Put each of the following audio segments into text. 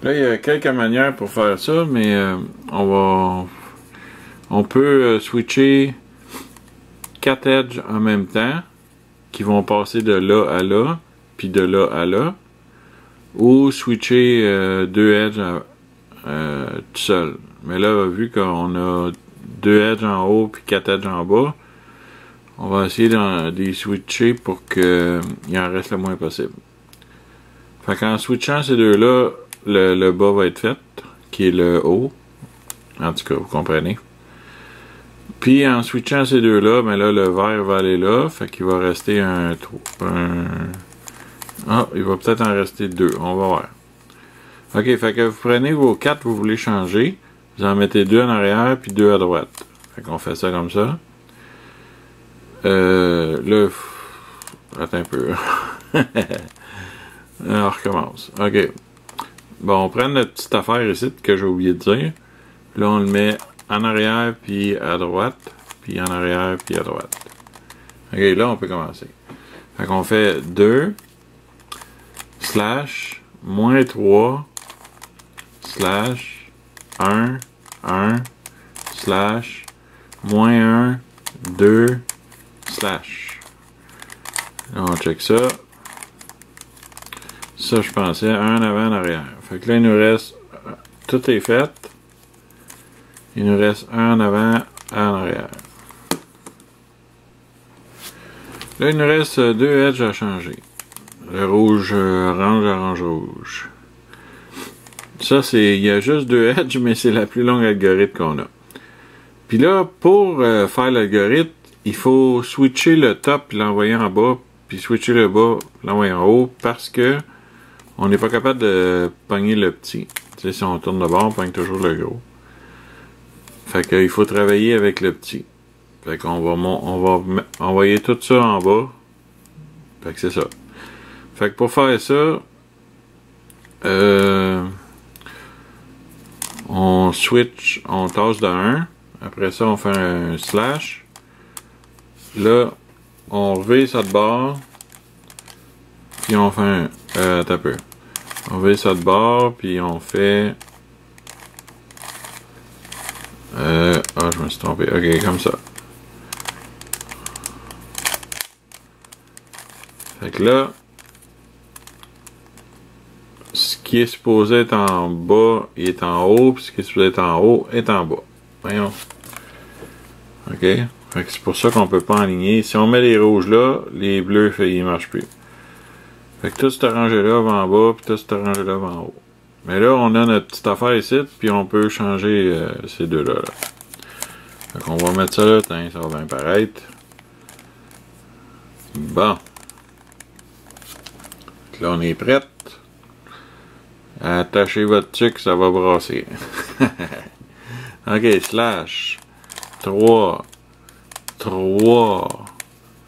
Là, il y a quelques manières pour faire ça, mais on peut switcher 4 edges en même temps, qui vont passer de là à là, puis de là à là, ou switcher 2 edges tout seul. Mais là, vu qu'on a 2 edges en haut puis 4 edges en bas, on va essayer de switcher pour qu'il en reste le moins possible. Fait qu'en switchant ces deux-là, le bas va être fait, qui est le haut. En tout cas, vous comprenez. Puis en switchant ces deux-là, ben là, le vert va aller là, fait qu'il va rester il va peut-être en rester 2, on va voir. Ok, fait que vous prenez vos 4 que vous voulez changer, vous en mettez 2 en arrière, puis 2 à droite. Fait qu'on fait ça comme ça. Là, attends un peu. On recommence. Ok. Bon, on prend notre petite affaire ici que j'ai oublié de dire. Là, on le met en arrière, puis à droite, puis en arrière, puis à droite. Ok, là, on peut commencer. Fait qu'on fait 2 slash moins 3 slash 1 slash moins 1 2 slash. Là, on check ça. Ça, je pensais un avant, en arrière. Fait que là, il nous reste... Tout est fait. Il nous reste un en avant, un en arrière. Là, il nous reste 2 edges à changer. Le rouge, orange, orange, rouge. Ça, c'est... Il y a juste 2 edges, mais c'est la plus longue algorithme qu'on a. Puis là, pour faire l'algorithme, il faut switcher le top puis l'envoyer en bas, puis switcher le bas, l'envoyer en haut, parce que on n'est pas capable de pogner le petit. Tu sais, si on tourne de bord, on pogne toujours le gros. Fait qu'il faut travailler avec le petit. Fait qu'on va envoyer tout ça en bas. Fait que c'est ça. Fait que pour faire ça, on switch, on tasse de 1. Après ça, on fait un slash. Là, on revient ça de bord. Puis on fait un... attends un peu. On revient ça de bord, puis on fait... je me suis trompé. Ok, comme ça. Fait que là, ce qui est supposé être en bas, il est en haut, puis ce qui est supposé être en haut est en bas. Voyons. Ok. Fait que c'est pour ça qu'on peut pas aligner. Si on met les rouges là, les bleus, ils marchent plus. Fait que tout ce rangé-là va en bas, puis tout ce rangé-là va en haut. Mais là, on a notre petite affaire ici, puis on peut changer ces deux-là. Là. Fait qu'on va mettre ça là, tiens, ça va bien paraître. Bon. Là, on est prête. Attachez votre tuque, ça va brasser. Ok, slash 3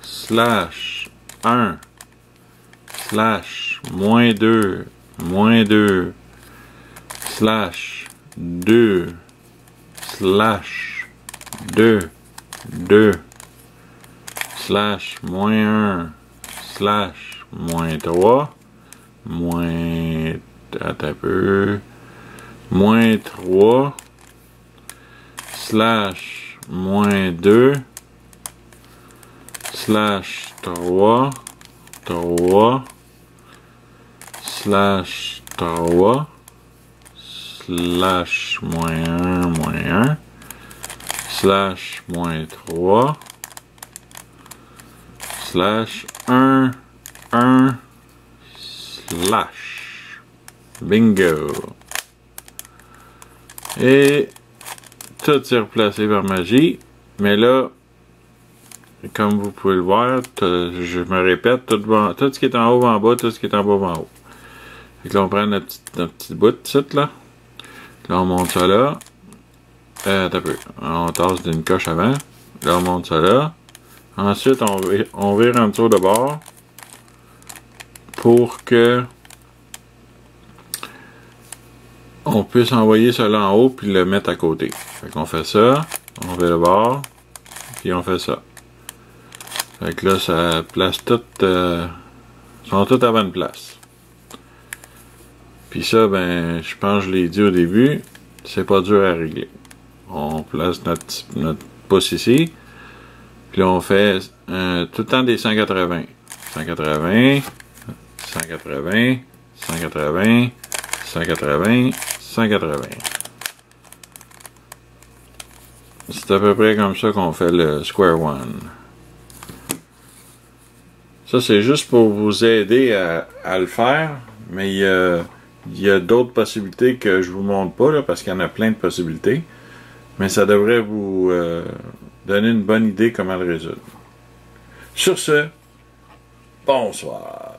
slash 1 slash moins 2 slash 2 slash 2 slash moins 1 slash moins 3 moins... Attends un peu... moins 3 slash moins 2 slash 3 slash 3 slash moins 1 slash moins 3 slash 1 slash. Bingo. Et tout s'est replacé par magie. Mais là, comme vous pouvez le voir, je me répète, tout ce qui est en haut va en bas, tout ce qui est en bas va en haut. Fait que là, on prend notre petit bout de titre, là. Là, on monte ça là. Attends un peu. On tasse d'une coche avant. Là, on monte ça là. Ensuite, on vire en dessous de bord pour que on puisse envoyer cela en haut puis le mettre à côté. Fait qu'on fait ça, on vire le bord, puis on fait ça. Fait que là, ça place tout... sont toutes à bonne place. Puis ça, ben, je pense que je l'ai dit au début, c'est pas dur à régler. On place notre pouce ici. Puis là, on fait tout le temps des 180. 180, 180, 180, 180, 180. C'est à peu près comme ça qu'on fait le square one. Ça, c'est juste pour vous aider à le faire, mais il y a d'autres possibilités que je vous montre pas, là, parce qu'il y en a plein de possibilités. Mais ça devrait vous donner une bonne idée comment le résoudre. Sur ce, bonsoir.